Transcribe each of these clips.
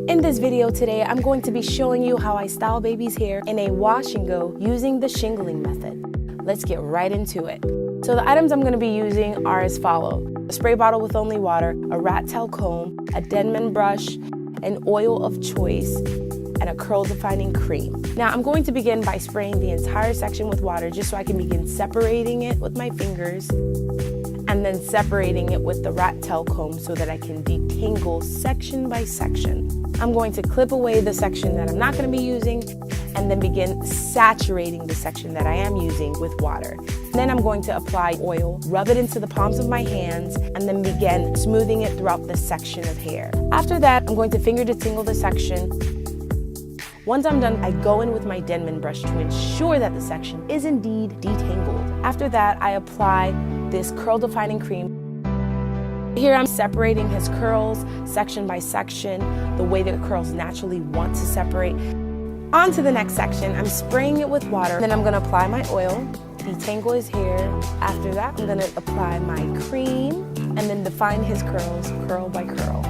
In this video today, I'm going to be showing you how I style baby's hair in a wash and go using the Shingling Method. Let's get right into it. So the items I'm going to be using are as follows: a spray bottle with only water, a rat tail comb, a Denman brush, an oil of choice, and a curl defining cream. Now I'm going to begin by spraying the entire section with water just so I can begin separating it with my fingers and then separating it with the rat tail comb so that I can detangle section by section. I'm going to clip away the section that I'm not going to be using and then begin saturating the section that I am using with water. Then I'm going to apply oil, rub it into the palms of my hands, and then begin smoothing it throughout the section of hair. After that, I'm going to finger detangle the section. Once I'm done, I go in with my Denman brush to ensure that the section is indeed detangled. After that, I apply this curl defining cream. Here I'm separating his curls section by section, the way that curls naturally want to separate. On to the next section, I'm spraying it with water. Then I'm gonna apply my oil, detangle his hair. After that, I'm gonna apply my cream and then define his curls, curl by curl.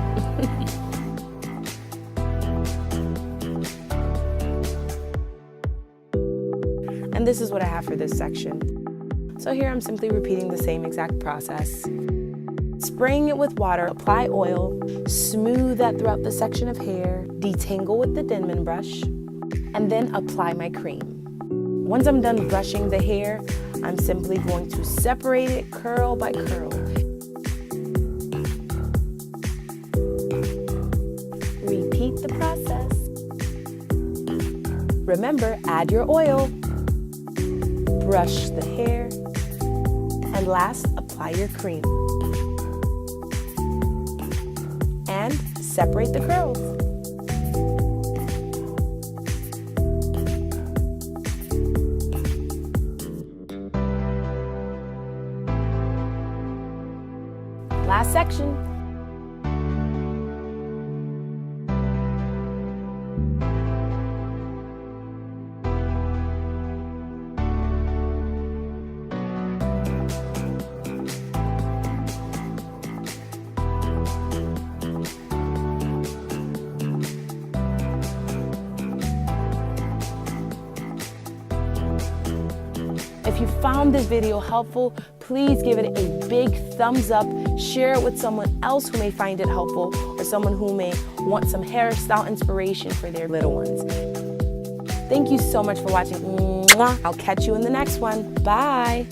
And this is what I have for this section. So here I'm simply repeating the same exact process. Spraying it with water, apply oil, smooth that throughout the section of hair, detangle with the Denman brush, and then apply my cream. Once I'm done brushing the hair, I'm simply going to separate it curl by curl. Repeat the process. Remember, add your oil, brush the hair, and last, apply your cream. And separate the curls. Last section. If you found this video helpful, please give it a big thumbs up, share it with someone else who may find it helpful or someone who may want some hairstyle inspiration for their little ones. Thank you so much for watching. I'll catch you in the next one. Bye.